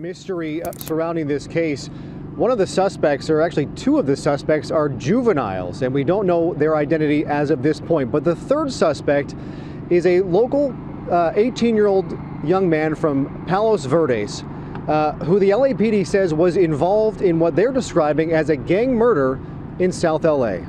mystery surrounding this case. One of the suspects, or actually two of the suspects, are juveniles, and we don't know their identity as of this point. But the third suspect is a local 18-year-old young man from Palos Verdes, who the LAPD says was involved in what they're describing as a gang murder in South LA.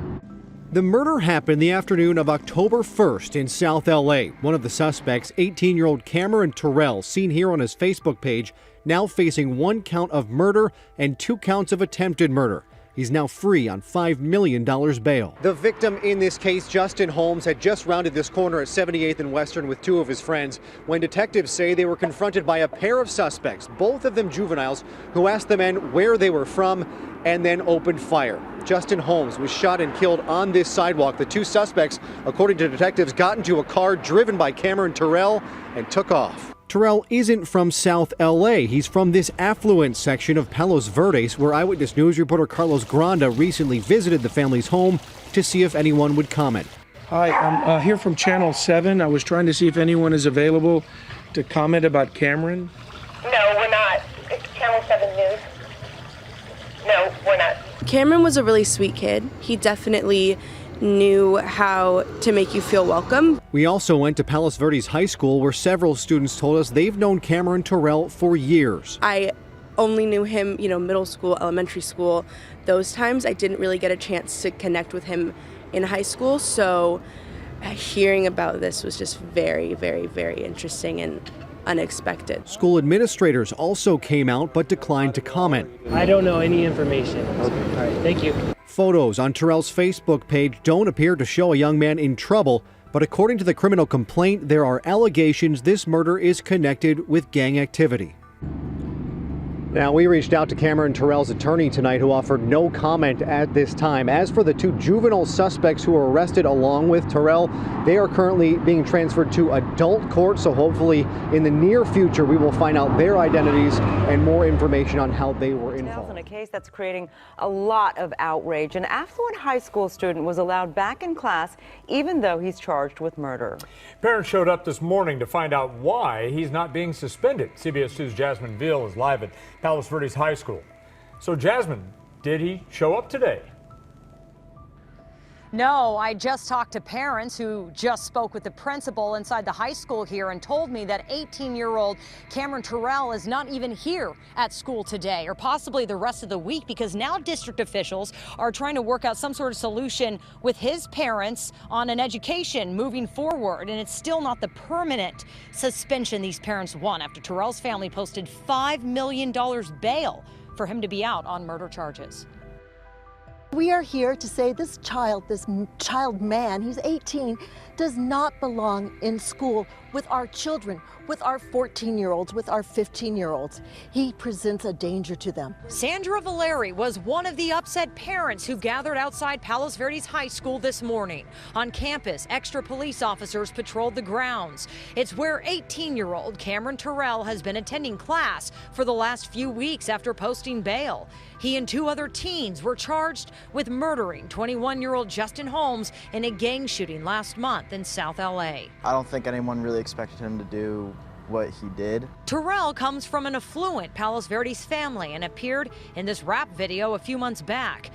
The murder happened the afternoon of October 1st in South LA. One of the suspects, 18-year-old Cameron Terrell, seen here on his Facebook page, now facing 1 count of murder and 2 counts of attempted murder. He's now free on $5 million bail. The victim in this case, Justin Holmes, had just rounded this corner at 78th and Western with 2 of his friends when detectives say they were confronted by a pair of suspects, both of them juveniles, who asked the men where they were from and then opened fire. Justin Holmes was shot and killed on this sidewalk. The 2 suspects, according to detectives, got into a car driven by Cameron Terrell and took off. Terrell isn't from South LA. He's from this affluent section of Palos Verdes, where Eyewitness News reporter Carlos Granda recently visited the family's home to see if anyone would comment. Hi, I'm here from Channel 7. I was trying to see if anyone is available to comment about Cameron. No, we're not. It's Channel 7 News. No, we're not. Cameron was a really sweet kid. He definitely knew how to make you feel welcome. We also went to Palos Verdes High School, where several students told us they've known Cameron Terrell for years. I only knew him, middle school, elementary school. Those times I didn't really get a chance to connect with him in high school, so hearing about this was just very, very, very interesting and unexpected. School administrators also came out but declined to comment. I don't know any information. Okay. All right, thank you. Photos on Terrell's Facebook page don't appear to show a young man in trouble, but according to the criminal complaint, there are allegations this murder is connected with gang activity. Now, we reached out to Cameron Terrell's attorney tonight, who offered no comment at this time. As for the 2 juvenile suspects who were arrested along with Terrell, they are currently being transferred to adult court, so hopefully in the near future we will find out their identities and more information on how they were involved. In a case that's creating a lot of outrage. An affluent high school student was allowed back in class even though he's charged with murder. Parents showed up this morning to find out why he's not being suspended. CBS 2's Jasmine Veal is live at Palos Verdes High School. So Jasmine, did he show up today? No, I just talked to parents who just spoke with the principal inside the high school here and told me that 18-year-old Cameron Terrell is not even here at school today, or possibly the rest of the week, because now district officials are trying to work out some sort of solution with his parents on an education moving forward. And it's still not the permanent suspension these parents want after Terrell's family posted $5 million bail for him to be out on murder charges. We are here to say this child man, he's 18, does not belong in school with our children, with our 14-year-olds, with our 15-year-olds. He presents a danger to them. Sandra Valeri was one of the upset parents who gathered outside Palos Verdes High School this morning. On campus, extra police officers patrolled the grounds. It's where 18-year-old Cameron Terrell has been attending class for the last few weeks after posting bail. He and 2 other teens were charged with murdering 21-year-old Justin Holmes in a gang shooting last month in South LA. I don't think anyone really expected him to do what he did. Terrell comes from an affluent Palos Verdes family and appeared in this rap video a few months back.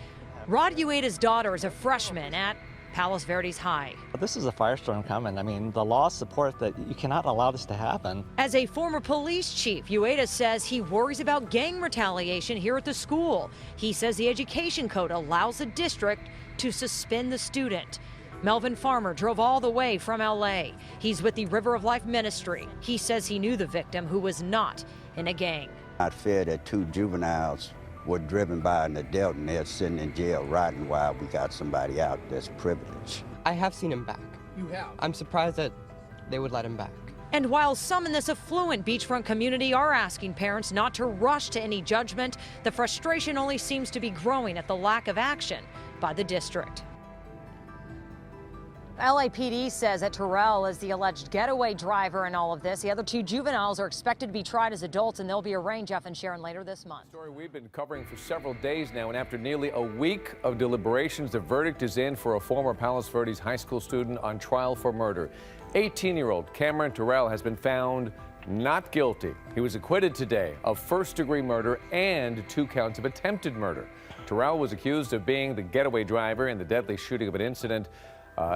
Rod Ueda's daughter is a freshman at Palos Verdes High. This is a firestorm coming. I mean, the law supports that you cannot allow this to happen. As a former police chief, Ueda says he worries about gang retaliation here at the school. He says the education code allows the district to suspend the student. Melvin Farmer drove all the way from LA. He's with the River of Life Ministry. He says he knew the victim, who was not in a gang. I fear that 2 juveniles were driven by an adult and they're sitting in jail rotting while we got somebody out that's privileged. I have seen him back. You have? I'm surprised that they would let him back. And while some in this affluent beachfront community are asking parents not to rush to any judgment, the frustration only seems to be growing at the lack of action by the district. LAPD says that Terrell is the alleged getaway driver in all of this. The other 2 juveniles are expected to be tried as adults, and they'll be arraigned, Jeff and Sharon, later this month. Story we've been covering for several days now, and after nearly a week of deliberations, the verdict is in for a former Palos Verdes high school student on trial for murder. 18-year-old Cameron Terrell has been found not guilty. He was acquitted today of first-degree murder and 2 counts of attempted murder. Terrell was accused of being the getaway driver in the deadly shooting of an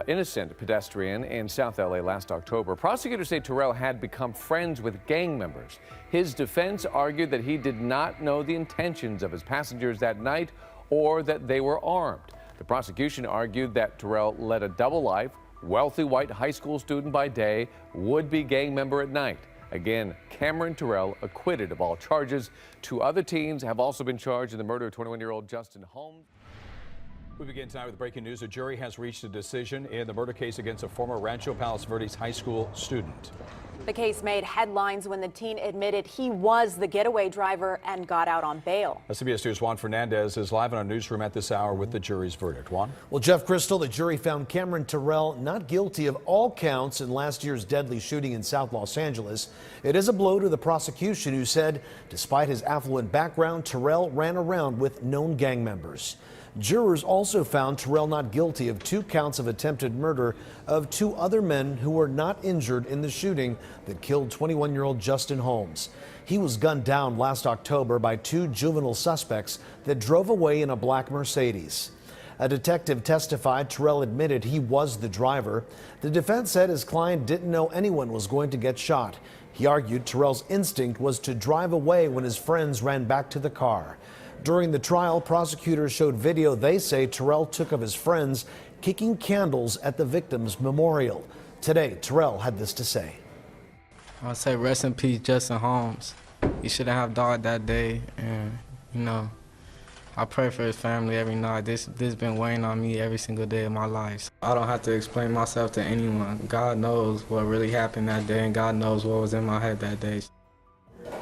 innocent pedestrian in South LA last October. Prosecutors say Terrell had become friends with gang members. His defense argued that he did not know the intentions of his passengers that night or that they were armed. The prosecution argued that Terrell led a double life, wealthy white high school student by day, would-be gang member at night. Again, Cameron Terrell acquitted of all charges. 2 other teens have also been charged in the murder of 21-year-old Justin Holmes. We begin tonight with breaking news. A jury has reached a decision in the murder case against a former Rancho Palos Verdes high school student. The case made headlines when the teen admitted he was the getaway driver and got out on bail. CBS News' Juan Fernandez is live in our newsroom at this hour with the jury's verdict. Juan? Well, Jeff Crystal, the jury found Cameron Terrell not guilty of all counts in last year's deadly shooting in South Los Angeles. It is a blow to the prosecution, who said despite his affluent background, Terrell ran around with known gang members. Jurors also found Terrell not guilty of 2 counts of attempted murder of 2 other men who were not injured in the shooting that killed 21-year-old Justin Holmes. He was gunned down last October by 2 juvenile suspects that drove away in a black Mercedes. A detective testified Terrell admitted he was the driver. The defense said his client didn't know anyone was going to get shot. He argued Terrell's instinct was to drive away when his friends ran back to the car. During the trial, prosecutors showed video they say Terrell took of his friends kicking candles at the victim's memorial. Today, Terrell had this to say. I'll say rest in peace, Justin Holmes. He shouldn't have died that day. And, I pray for his family every night. This been weighing on me every single day of my life. I don't have to explain myself to anyone. God knows what really happened that day, and God knows what was in my head that day.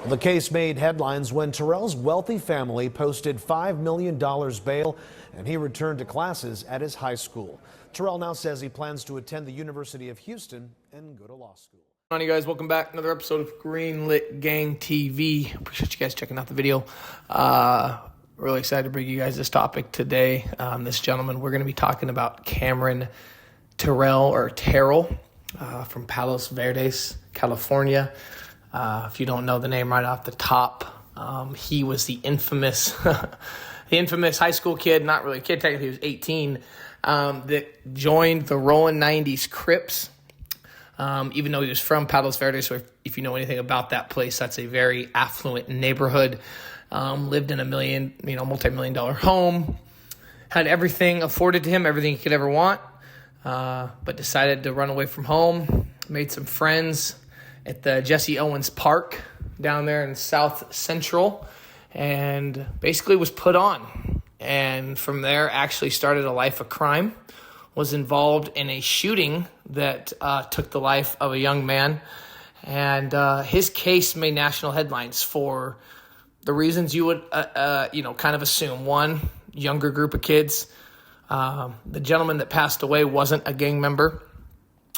The case made headlines when Terrell's wealthy family posted $5 million bail, and he returned to classes at his high school. Terrell now says he plans to attend the University of Houston and go to law school. Hi guys, welcome back. Another episode of Greenlit Gang TV. Appreciate you guys checking out the video. Really excited to bring you guys this topic today. This gentleman, we're going to be talking about Cameron Terrell from Palos Verdes, California. If you don't know the name right off the top, he was the infamous high school kid, not really a kid, technically he was 18, that joined the Rollin 90's Crips, even though he was from Palos Verdes. So if you know anything about that place, that's a very affluent neighborhood. Lived in a multi-million-dollar home, had everything afforded to him, everything he could ever want, but decided to run away from home, made some friends at the Jesse Owens Park down there in South Central, and basically was put on. And from there, actually started a life of crime, was involved in a shooting that took the life of a young man. And his case made national headlines for the reasons you would, kind of assume. One, younger group of kids. The gentleman that passed away wasn't a gang member.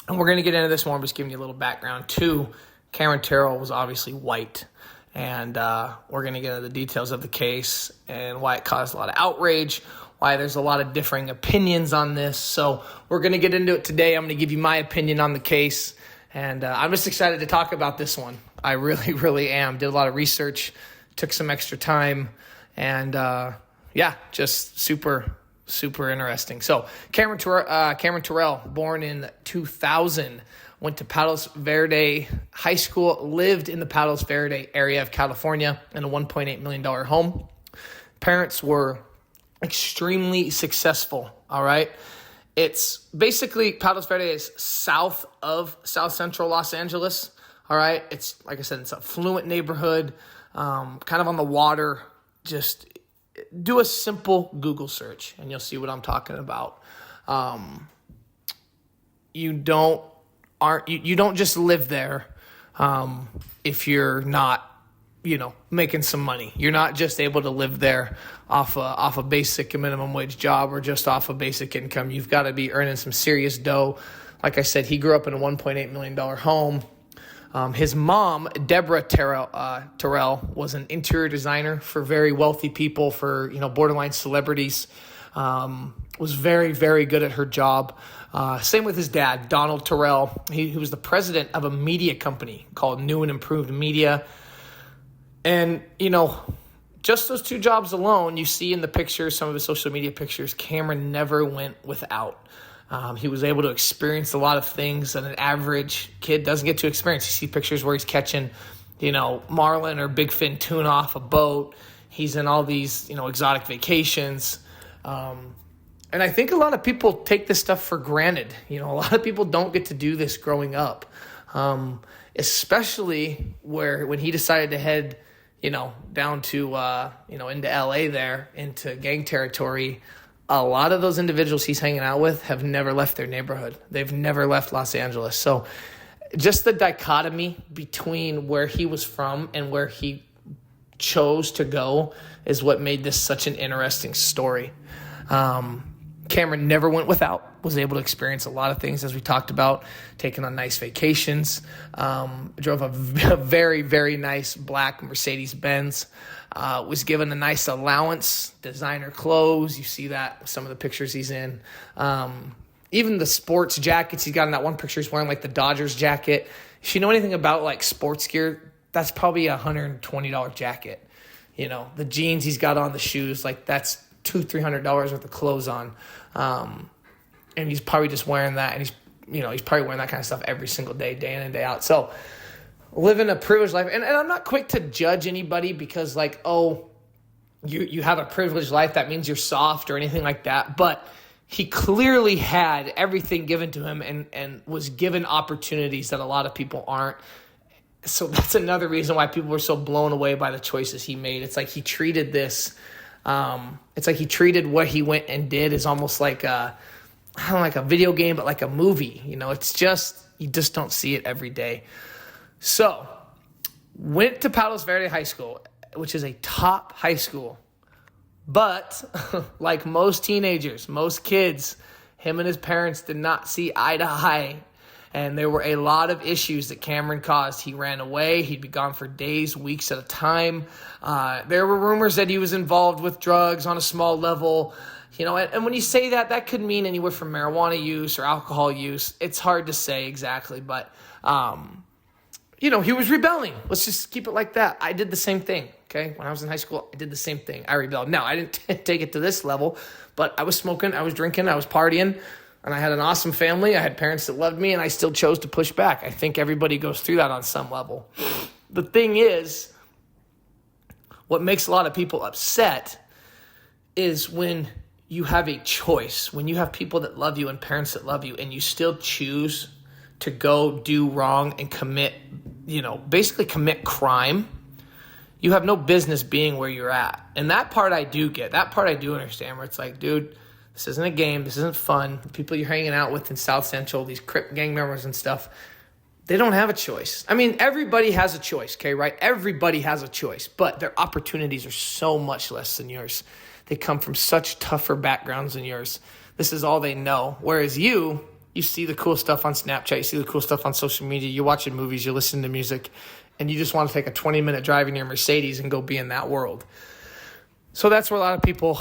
And we're going to get into this more. I'm just giving you a little background. 2, Cameron Terrell was obviously white. And we're going to get into the details of the case and why it caused a lot of outrage, why there's a lot of differing opinions on this. So we're going to get into it today. I'm going to give you my opinion on the case. And I'm just excited to talk about this one. I really, really am. Did a lot of research, took some extra time, and just super interesting. So Cameron Terrell, born in 2000, went to Palos Verde High School, lived in the Palos Verde area of California in a $1.8 million home. Parents were extremely successful, all right? It's basically, Palos Verde is south of South Central Los Angeles, all right? It's, like I said, it's a affluent neighborhood, kind of on the water. Just do a simple Google search and you'll see what I'm talking about. You don't just live there if you're not, making some money. You're not just able to live there off a basic minimum wage job or just off a basic income. You've got to be earning some serious dough. Like I said, he grew up in a $1.8 million home. His mom, Deborah Terrell, was an interior designer for very wealthy people, for borderline celebrities. was very, very good at her job. Same with his dad, Donald Terrell. He was the president of a media company called New and Improved Media. And, you know, just those two jobs alone, you see in the pictures, some of his social media pictures, Cameron never went without. He was able to experience a lot of things that an average kid doesn't get to experience. You see pictures where he's catching, you know, marlin or bigfin tuna off a boat. He's in all these, you know, exotic vacations. And I think a lot of people take this stuff for granted. You know, a lot of people don't get to do this growing up, especially when he decided to head, you know, down to, you know, into LA there, into gang territory. A lot of those individuals he's hanging out with have never left their neighborhood. They've never left Los Angeles. So just the dichotomy between where he was from and where he chose to go is what made this such an interesting story. Cameron never went without, was able to experience a lot of things, as we talked about, taking on nice vacations, drove a very, very nice black Mercedes-Benz, was given a nice allowance, designer clothes. You see that with some of the pictures he's in. Even the sports jackets he's got in that one picture, he's wearing like the Dodgers jacket. If you know anything about like sports gear, that's probably a $120 jacket. You know, the jeans he's got on, the shoes, like that's $200-300 worth of clothes on. And he's probably just wearing that, and he's probably wearing that kind of stuff every single day, day in and day out. So living a privileged life, and I'm not quick to judge anybody because like, oh, you have a privileged life, that means you're soft or anything like that. But he clearly had everything given to him and was given opportunities that a lot of people aren't. So that's another reason why people were so blown away by the choices he made. It's like he treated this, it's like he treated what he went and did as almost like I don't know, like a video game, but like a movie. You know, it's just, you just don't see it every day. So went to Palos Verdes High School, which is a top high school. But like most teenagers, most kids, him and his parents did not see eye to eye. And there were a lot of issues that Cameron caused. He ran away. He'd be gone for days, weeks at a time. There were rumors that he was involved with drugs on a small level. You know, and when you say that, that could mean anywhere from marijuana use or alcohol use. It's hard to say exactly, but, you know, he was rebelling. Let's just keep it like that. I did the same thing, okay? When I was in high school, I did the same thing. I rebelled. Now, I didn't take it to this level, but I was smoking, I was drinking, I was partying, and I had an awesome family. I had parents that loved me, and I still chose to push back. I think everybody goes through that on some level. The thing is, what makes a lot of people upset is when you have a choice, when you have people that love you and parents that love you, and you still choose to go do wrong and commit, you know, basically commit crime. You have no business being where you're at. And that part I do get. That part I do understand, where it's like, dude, this isn't a game. This isn't fun. The people you're hanging out with in South Central, these Crip gang members and stuff, they don't have a choice. I mean, everybody has a choice, okay, right? Everybody has a choice, but their opportunities are so much less than yours. They come from such tougher backgrounds than yours. This is all they know. Whereas you see the cool stuff on Snapchat, you see the cool stuff on social media, you're watching movies, you're listening to music, and you just want to take a 20-minute drive in your Mercedes and go be in that world. So that's where a lot of people,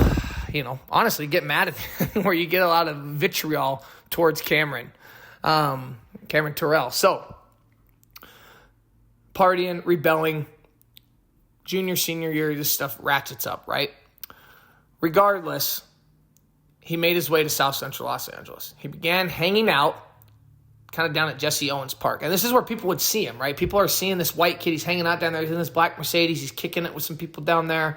you know, honestly get mad at him, where you get a lot of vitriol towards Cameron Terrell. So partying, rebelling, junior, senior year, this stuff ratchets up, right? Regardless, he made his way to South Central Los Angeles. He began hanging out kind of down at Jesse Owens Park. And this is where people would see him, right? People are seeing this white kid. He's hanging out down there. He's in this black Mercedes. He's kicking it with some people down there.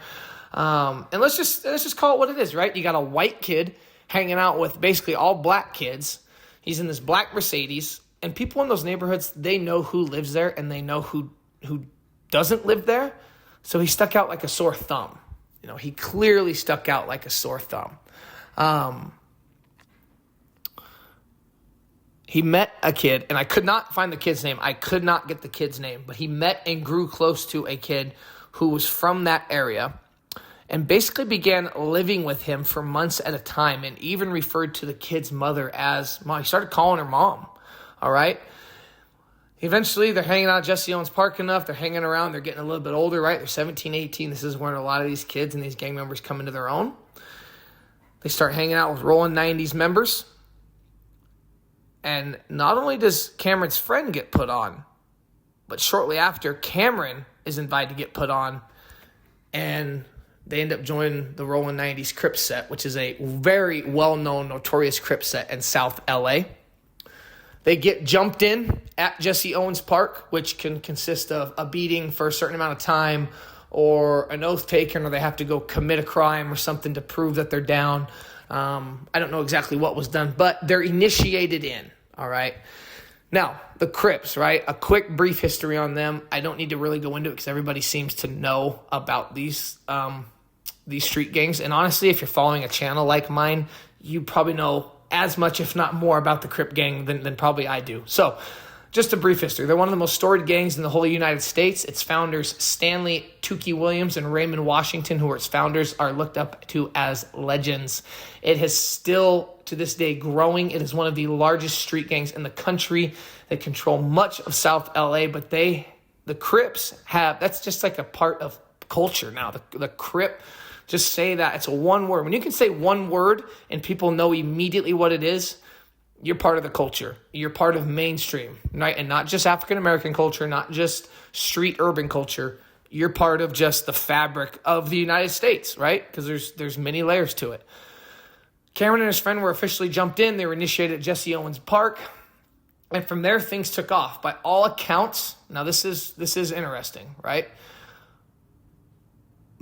And let's just call it what it is, right? You got a white kid hanging out with basically all black kids. He's in this black Mercedes. And people in those neighborhoods, they know who lives there and they know who doesn't live there. So he stuck out like a sore thumb. You know, he clearly stuck out like a sore thumb. He met a kid, and I could not find the kid's name. I could not get the kid's name, but he met and grew close to a kid who was from that area and basically began living with him for months at a time, and even referred to the kid's mother as mom. He started calling her mom, all right? Eventually, they're hanging out at Jesse Owens Park enough. They're hanging around. They're getting a little bit older, right? They're 17, 18. This is when a lot of these kids and these gang members come into their own. They start hanging out with Rollin 90's members. And not only does Cameron's friend get put on, but shortly after, Cameron is invited to get put on. And they end up joining the Rollin 90's Crip set, which is a very well-known, notorious Crip set in South LA. They get jumped in at Jesse Owens Park, which can consist of a beating for a certain amount of time or an oath taken, or they have to go commit a crime or something to prove that they're down. I don't know exactly what was done, but they're initiated in, all right? Now, the Crips, right? A quick, brief history on them. I don't need to really go into it because everybody seems to know about these street gangs. And honestly, if you're following a channel like mine, you probably know as much, if not more, about the Crip gang than probably I do. So, just a brief history. They're one of the most storied gangs in the whole United States. Its founders, Stanley Tukey Williams and Raymond Washington, who are its founders, are looked up to as legends. It has still, to this day, growing. It is one of the largest street gangs in the country. They control much of South LA, but the Crips that's just like a part of culture now. The Crip, just say that. It's a one word. When you can say one word and people know immediately what it is, you're part of the culture. You're part of mainstream, right? And not just African-American culture, not just street urban culture. You're part of just the fabric of the United States, right? Because there's many layers to it. Cameron and his friend were officially jumped in. They were initiated at Jesse Owens Park. And from there, things took off. By all accounts, now this is interesting, right?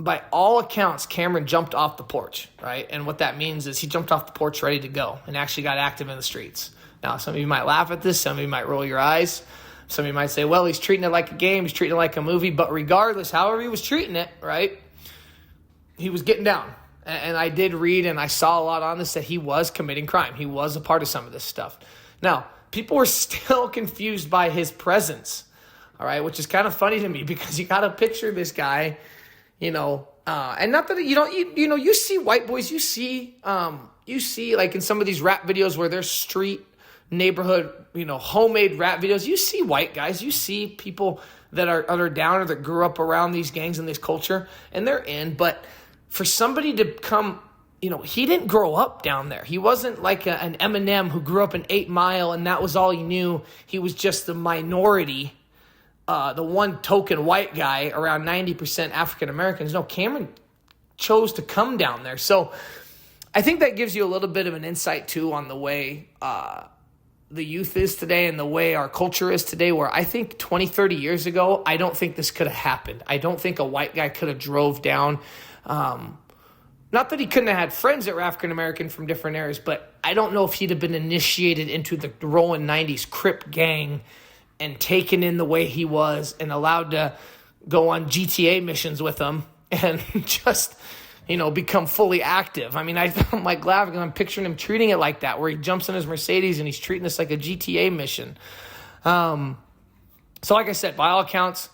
By all accounts, Cameron jumped off the porch, right? And what that means is he jumped off the porch ready to go and actually got active in the streets. Now, some of you might laugh at this. Some of you might roll your eyes. Some of you might say, well, he's treating it like a game. He's treating it like a movie. But regardless, however he was treating it, right, he was getting down. And I did read and I saw a lot on this that he was committing crime. He was a part of some of this stuff. Now, people were still confused by his presence, all right, which is kind of funny to me because you got to picture this guy, and not that you see white boys, you see like in some of these rap videos where there's street neighborhood, homemade rap videos, you see white guys, you see people that are down or that grew up around these gangs and this culture and they're in, but for somebody to come, he didn't grow up down there. He wasn't like an Eminem who grew up in 8 Mile and that was all he knew. He was just the minority, the one token white guy around 90% African Americans. No, Cameron chose to come down there. So I think that gives you a little bit of an insight too on the way the youth is today and the way our culture is today, where I think 20, 30 years ago, I don't think this could have happened. I don't think a white guy could have drove down. Not that he couldn't have had friends that were African American from different areas, but I don't know if he'd have been initiated into the Rollin 90's Crip gang and taken in the way he was and allowed to go on GTA missions with them and just, become fully active. I mean, I'm like laughing. I'm picturing him treating it like that, where he jumps in his Mercedes and he's treating this like a GTA mission. So like I said, by all accounts,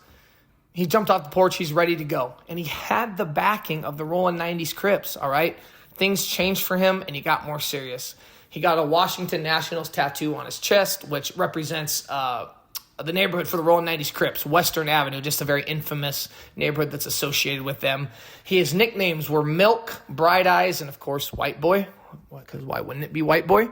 he jumped off the porch. He's ready to go. And he had the backing of the Rollin 90's Crips, all right? Things changed for him, and he got more serious. He got a Washington Nationals tattoo on his chest, which represents the neighborhood for the Rollin 90's Crips, Western Avenue, just a very infamous neighborhood that's associated with them. His nicknames were Milk, Bright Eyes, and, of course, White Boy, because why wouldn't it be White Boy?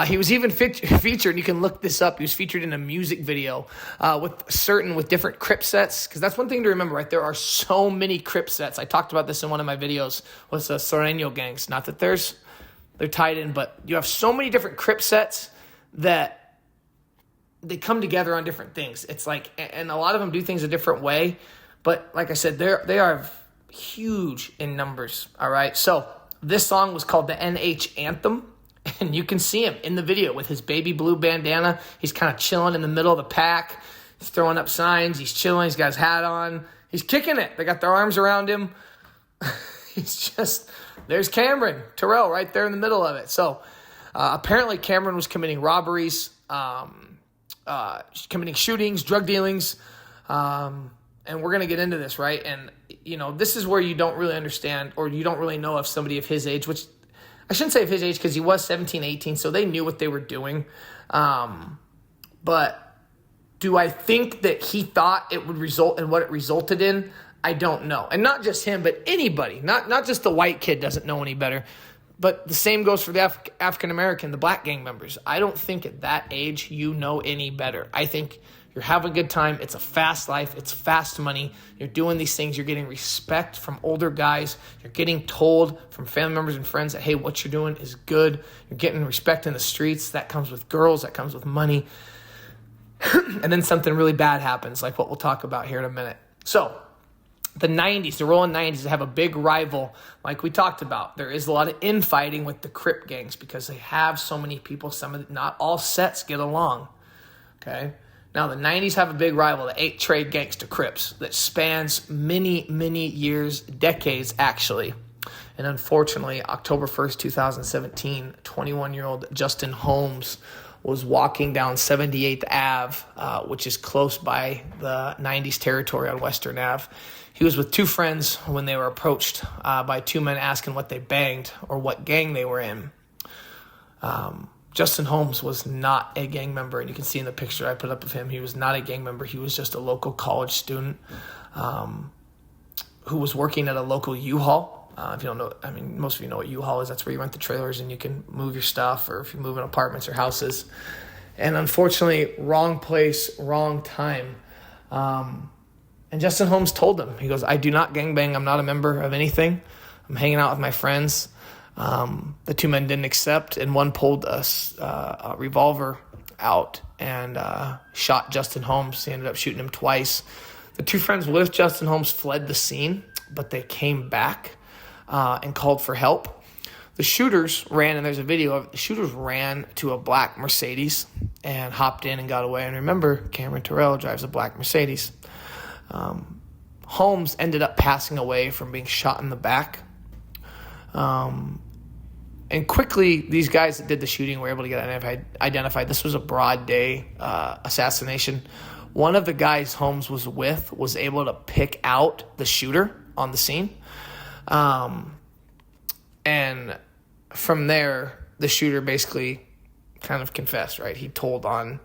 He was even featured, you can look this up, he was featured in a music video with different Crip sets, because that's one thing to remember, right? There are so many Crip sets. I talked about this in one of my videos with the Sereno gangs. Not that they're tied in, but you have so many different Crip sets that they come together on different things. It's like, and a lot of them do things a different way, but like I said, they are huge in numbers, all right? So this song was called the NH Anthem. And you can see him in the video with his baby blue bandana. He's kind of chilling in the middle of the pack. He's throwing up signs. He's chilling. He's got his hat on. He's kicking it. They got their arms around him. There's Cameron Terrell right there in the middle of it. So apparently Cameron was committing robberies, committing shootings, drug dealings. And we're going to get into this, right? And, this is where you don't really understand, or you don't really know if somebody of his age, which I shouldn't say of his age because he was 17, 18, so they knew what they were doing. But do I think that he thought it would result in what it resulted in? I don't know. And not just him, but anybody. Not just the white kid doesn't know any better. But the same goes for the African American, the black gang members. I don't think at that age you know any better. I think you're having a good time. It's a fast life. It's fast money. You're doing these things. You're getting respect from older guys. You're getting told from family members and friends that, hey, what you're doing is good. You're getting respect in the streets. That comes with girls. That comes with money. And then something really bad happens, like what we'll talk about here in a minute. So the 90s, the Rollin 90s have a big rival, like we talked about. There is a lot of infighting with the Crip gangs because they have so many people. Not all sets get along, okay? Now, the 90s have a big rival, the 8 trade gangsta Crips, that spans many, many years, decades, actually. And unfortunately, October 1st, 2017, 21-year-old Justin Holmes was walking down 78th Ave, which is close by the 90s territory on Western Ave. He was with 2 friends when they were approached by 2 men asking what they banged or what gang they were in. Justin Holmes was not a gang member, and you can see in the picture I put up of him, he was not a gang member. He was just a local college student who was working at a local U-Haul. If you don't know, I mean, most of you know what U-Haul is. That's where you rent the trailers and you can move your stuff, or if you move in apartments or houses. And unfortunately, wrong place, wrong time. And Justin Holmes told them, he goes, I do not gangbang. I'm not a member of anything. I'm hanging out with my friends. The 2 men didn't accept, and one pulled a revolver out and shot Justin Holmes. He ended up shooting him twice. The 2 friends with Justin Holmes fled the scene, but they came back and called for help. The shooters ran, and there's a video of it. The shooters ran to a black Mercedes and hopped in and got away. And remember, Cameron Terrell drives a black Mercedes. Holmes ended up passing away from being shot in the back. And quickly, these guys that did the shooting were able to get identified. This was a broad day assassination. One of the guys Holmes was with was able to pick out the shooter on the scene. And from there, the shooter basically kind of confessed, right? He told on,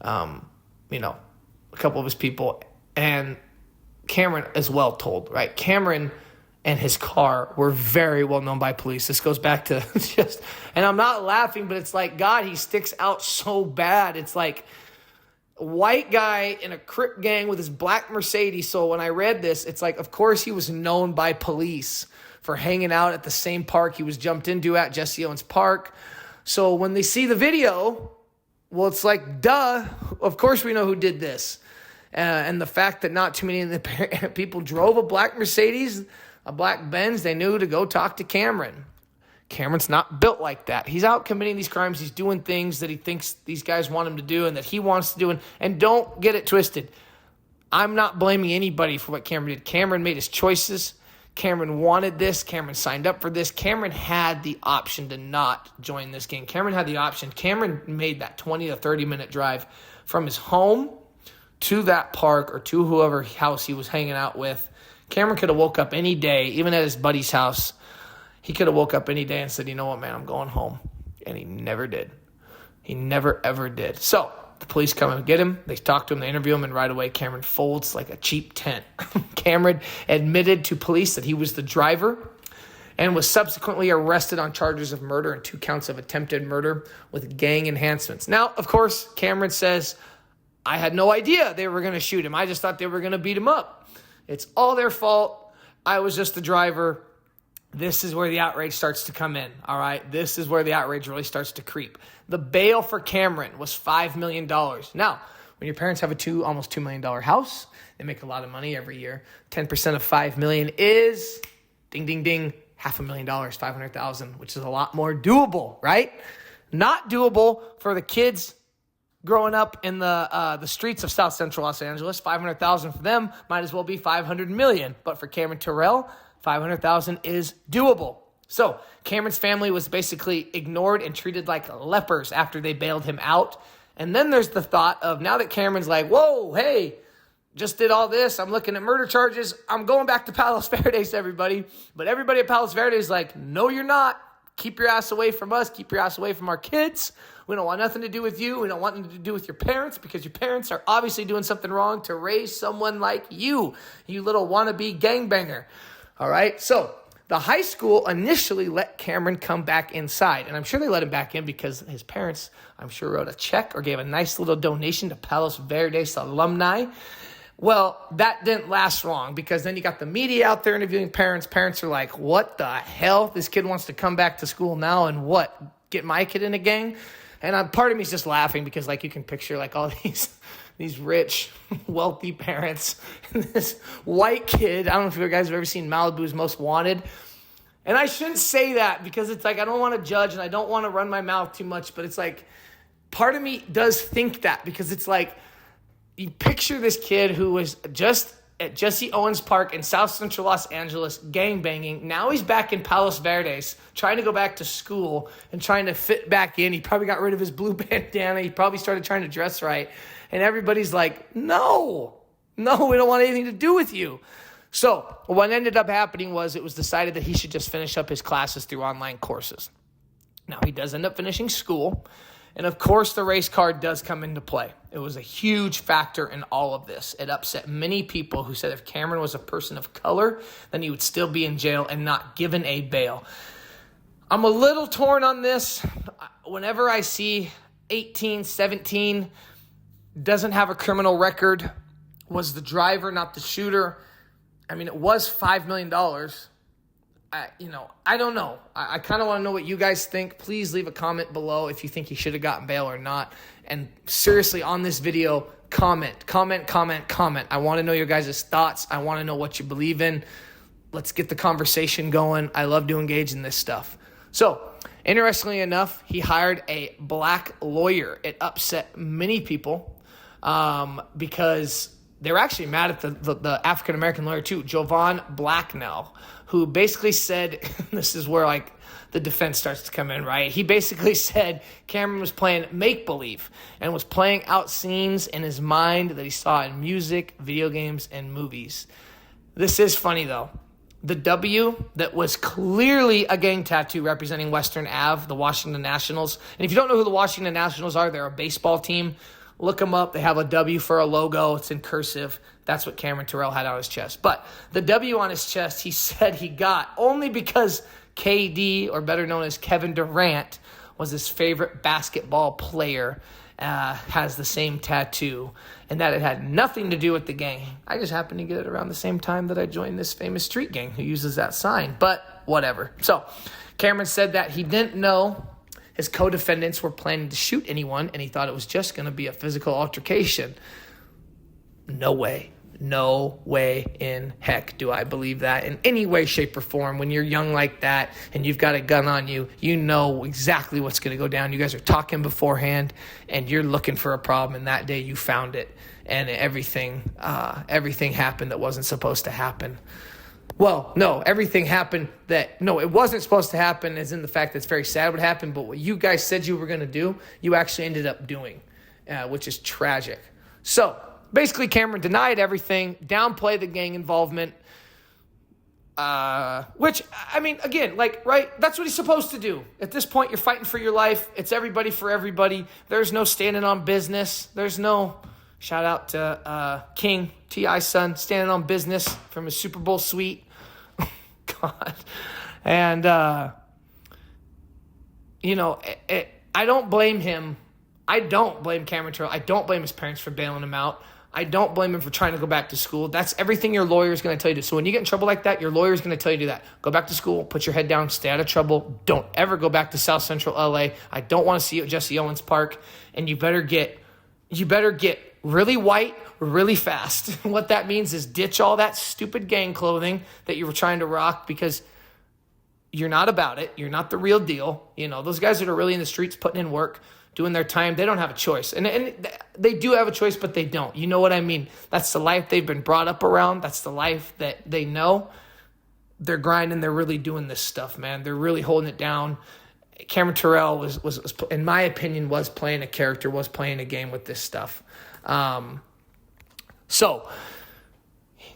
a couple of his people. And Cameron as well told, right? Cameron and his car were very well known by police. This goes back to and I'm not laughing, but it's like, God, he sticks out so bad. It's like white guy in a Crip gang with his black Mercedes. So when I read this, it's like, of course he was known by police for hanging out at the same park he was jumped into at, Jesse Owens Park. So when they see the video, well, it's like, duh, of course we know who did this. And the fact that not too many of the people drove a black Mercedes, a black Benz, they knew to go talk to Cameron. Cameron's not built like that. He's out committing these crimes. He's doing things that he thinks these guys want him to do and that he wants to do. And don't get it twisted. I'm not blaming anybody for what Cameron did. Cameron made his choices. Cameron wanted this. Cameron signed up for this. Cameron had the option to not join this gang. Cameron had the option. Cameron made that 20 to 30-minute drive from his home to that park or to whoever house he was hanging out with. Cameron could have woke up any day, even at his buddy's house. He could have woke up any day and said, you know what, man, I'm going home. And he never did. He never, ever did. So the police come and get him. They talk to him. They interview him. And right away, Cameron folds like a cheap tent. Cameron admitted to police that he was the driver and was subsequently arrested on charges of murder and 2 counts of attempted murder with gang enhancements. Now, of course, Cameron says, I had no idea they were going to shoot him. I just thought they were going to beat him up. It's all their fault. I was just the driver. This is where the outrage starts to come in, all right? This is where the outrage really starts to creep. The bail for Cameron was $5 million. Now, when your parents have a almost $2 million house, they make a lot of money every year. 10% of $5 million is, ding, ding, ding, $500,000, $500,000, which is a lot more doable, right? Not doable for the kids growing up in the streets of South Central Los Angeles. $500,000 for them might as well be $500 million. But for Cameron Terrell, $500,000 is doable. So Cameron's family was basically ignored and treated like lepers after they bailed him out. And then there's the thought of, now that Cameron's like, whoa, hey, just did all this. I'm looking at murder charges. I'm going back to Palos Verdes, everybody. But everybody at Palos Verdes is like, no, you're not. Keep your ass away from us. Keep your ass away from our kids. We don't want nothing to do with you. We don't want nothing to do with your parents because your parents are obviously doing something wrong to raise someone like you little wannabe gangbanger. All right? So the high school initially let Cameron come back inside. And I'm sure they let him back in because his parents, I'm sure, wrote a check or gave a nice little donation to Palos Verdes alumni. Well, that didn't last long because then you got the media out there interviewing parents. Parents are like, what the hell? This kid wants to come back to school now and what? Get my kid in a gang? And part of me is just laughing because, like, you can picture, like, all these rich, wealthy parents and this white kid. I don't know if you guys have ever seen Malibu's Most Wanted. And I shouldn't say that because it's like I don't want to judge and I don't want to run my mouth too much. But it's like part of me does think that because it's like, you picture this kid who was just at Jesse Owens Park in South Central Los Angeles gangbanging. Now he's back in Palos Verdes trying to go back to school and trying to fit back in. He probably got rid of his blue bandana. He probably started trying to dress right. And everybody's like, no, we don't want anything to do with you. So what ended up happening was it was decided that he should just finish up his classes through online courses. Now he does end up finishing school. And of course, the race card does come into play. It was a huge factor in all of this. It upset many people who said if Cameron was a person of color, then he would still be in jail and not given a bail. I'm a little torn on this. Whenever I see 18, 17, doesn't have a criminal record, was the driver, not the shooter. I mean, it was $5 million. I don't know. I kind of want to know what you guys think. Please leave a comment below if you think he should have gotten bail or not. And seriously, on this video, comment. I want to know your guys' thoughts. I want to know what you believe in. Let's get the conversation going. I love to engage in this stuff. So, interestingly enough, he hired a black lawyer. It upset many people because they were actually mad at the African-American lawyer too, Jovan Blacknell, who basically said, this is where like the defense starts to come in, right? He basically said Cameron was playing make-believe and was playing out scenes in his mind that he saw in music, video games, and movies. This is funny though. The W that was clearly a gang tattoo representing Western Ave, the Washington Nationals. And if you don't know who the Washington Nationals are, they're a baseball team. Look them up. They have a W for a logo. It's in cursive. That's what Cameron Terrell had on his chest. But the W on his chest, he said he got only because KD, or better known as Kevin Durant, was his favorite basketball player, has the same tattoo, and that it had nothing to do with the gang. I just happened to get it around the same time that I joined this famous street gang who uses that sign, but whatever. So Cameron said that he didn't know his co-defendants were planning to shoot anyone, and he thought it was just going to be a physical altercation. No way in heck do I believe that in any way, shape, or form. When you're young like that and you've got a gun on you, you know exactly what's going to go down. You guys are talking beforehand, and you're looking for a problem, and that day you found it, and everything happened that wasn't supposed to happen. Well, no, everything happened it wasn't supposed to happen, as in the fact that it's very sad what happened, but what you guys said you were going to do, you actually ended up doing, which is tragic. So, basically, Cameron denied everything, downplayed the gang involvement, which, I mean, again, like, right, that's what he's supposed to do. At this point, you're fighting for your life. It's everybody for everybody. There's no standing on business. There's no, shout out to King, T.I.'s son, standing on business from his Super Bowl suite. God. And, I don't blame him. I don't blame Cameron Terrell. I don't blame his parents for bailing him out. I don't blame him for trying to go back to school. That's everything your lawyer is going to tell you to do. So when you get in trouble like that, your lawyer is going to tell you to do that. Go back to school, put your head down, stay out of trouble. Don't ever go back to South Central LA. I don't want to see you at Jesse Owens Park. And you better get really white really fast. What that means is ditch all that stupid gang clothing that you were trying to rock because you're not about it. You're not the real deal. You know, those guys that are really in the streets putting in work, doing their time, they don't have a choice. And they do have a choice, but they don't. You know what I mean? That's the life they've been brought up around. That's the life that they know. They're grinding. They're really doing this stuff, man. They're really holding it down. Cameron Terrell was in my opinion, was playing a character, was playing a game with this stuff. So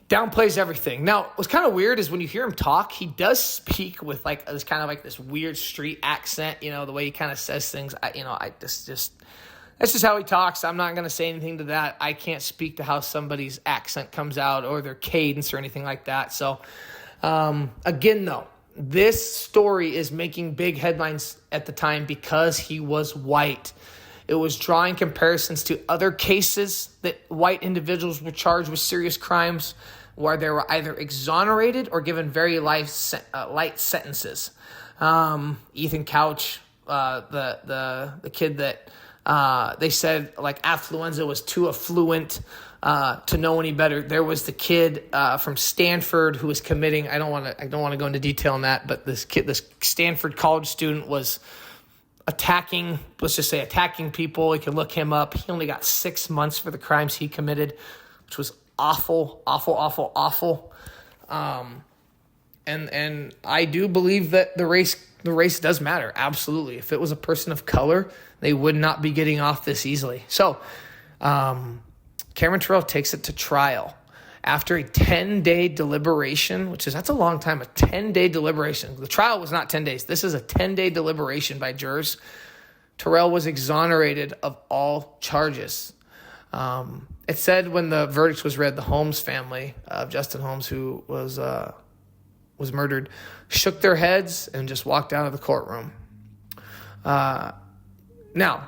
downplays everything. Now, what's kind of weird is when you hear him talk, he does speak with like this kind of like this weird street accent, you know, the way he kind of says things. That's just how he talks. I'm not going to say anything to that. I can't speak to how somebody's accent comes out or their cadence or anything like that. So, again, though, this story is making big headlines at the time because he was white. It was drawing comparisons to other cases that white individuals were charged with serious crimes where they were either exonerated or given very light sentences. Ethan Couch, the kid that they said like affluenza was too affluent to know any better. There was the kid from Stanford who was committing. I don't want to go into detail on that, but this Stanford college student was attacking people. You can look him up. He only got 6 months for the crimes he committed, which was awful. And I do believe that the race does matter. Absolutely. If it was a person of color, they would not be getting off this easily. So, Cameron Terrell takes it to trial. After a 10-day deliberation, that's a long time, a 10-day deliberation. The trial was not 10 days. This is a 10-day deliberation by jurors. Terrell was exonerated of all charges. It said when the verdict was read, the Holmes family of Justin Holmes, who was murdered, shook their heads and just walked out of the courtroom. Now, a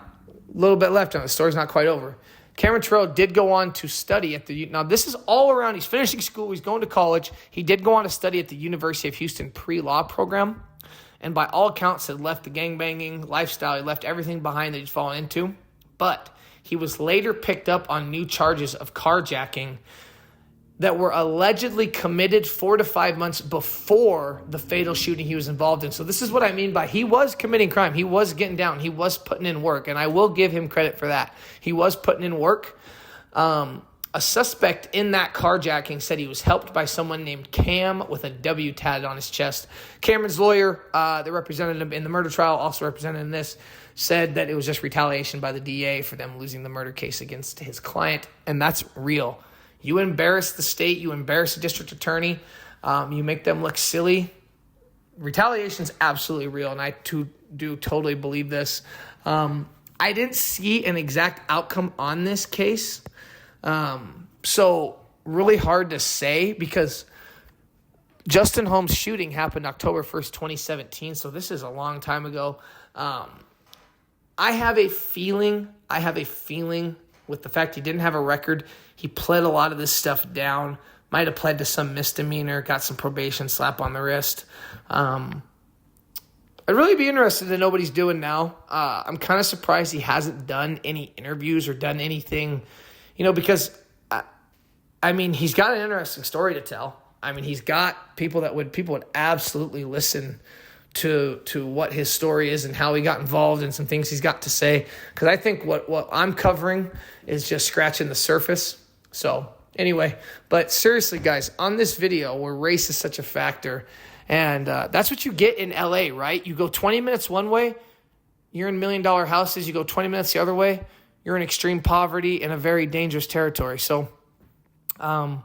little bit left on it. The story's not quite over. Cameron Terrell did go on to study now this is all around, he's finishing school, he's going to college. He did go on to study at the University of Houston pre-law program, and by all accounts had left the gangbanging lifestyle, he left everything behind that he'd fallen into, but he was later picked up on new charges of carjacking that were allegedly committed 4 to 5 months before the fatal shooting he was involved in. So this is what I mean by he was committing crime. He was getting down. He was putting in work, and I will give him credit for that. He was putting in work. A suspect in that carjacking said he was helped by someone named Cam with a W tatted on his chest. Cameron's lawyer, that represented him in the murder trial, also represented in this, said that it was just retaliation by the DA for them losing the murder case against his client, and that's real. You embarrass the state, you embarrass the district attorney, you make them look silly. Retaliation is absolutely real, and I do totally believe this. I didn't see an exact outcome on this case, so really hard to say because Justin Holmes' shooting happened October 1st, 2017, so this is a long time ago. I have a feeling with the fact he didn't have a record, he pled a lot of this stuff down, might have pled to some misdemeanor, got some probation, slap on the wrist. I'd really be interested to know what he's doing now. I'm kind of surprised he hasn't done any interviews or done anything, because, he's got an interesting story to tell. He's got people would absolutely listen to what his story is and how he got involved and some things he's got to say. Because I think what I'm covering is just scratching the surface. So anyway, but seriously, guys, on this video where race is such a factor, and that's what you get in LA, right? You go 20 minutes one way, you're in $1 million houses. You go 20 minutes the other way, you're in extreme poverty in a very dangerous territory. So I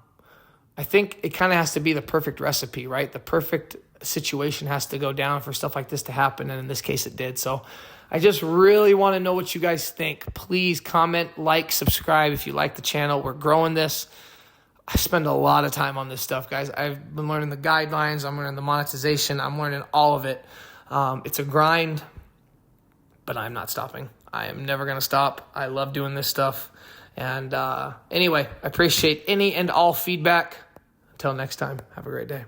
think it kind of has to be the perfect recipe, right? The perfect situation has to go down for stuff like this to happen, and in this case it did. So I just really want to know what you guys think. Please comment, like, subscribe if you like the channel. We're growing this. I spend a lot of time on this stuff, guys. I've been learning the guidelines, I'm learning the monetization, I'm learning all of it. It's a grind, but I'm not stopping. I am never going to stop. I love doing this stuff. And anyway, I appreciate any and all feedback. Until next time, have a great day.